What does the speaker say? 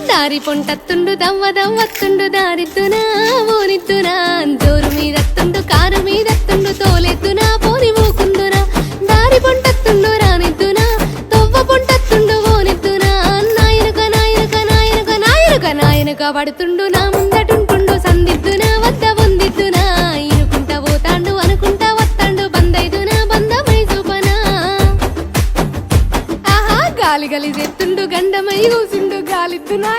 దారి పొంటత్తుండు దవ్వ దవ్వత్తుండు దారిద్దునా ఓనిద్దునా జోరు మీదత్తుండు కారు మీదత్తుండు తోలెద్దునా పోని ఊకుందునా దారి పొంటత్తుండు రానిద్దునా తొవ్వ పొంటత్తుండు ఓనిద్దునా నాయనక నాయనక నాయనక నాయనక నాయనక పడుతుండు నా ముందటుంటుండు సందిద్దునా వద్ద వందిద్దునా ఇనుకుంటా పోతాండు అనుకుంటా వత్తాండు బందైదునా బంధమై చూపనా ఆహా గాలి గలి చెత్తుండు గండమై కూసుండు గాలిద్దునా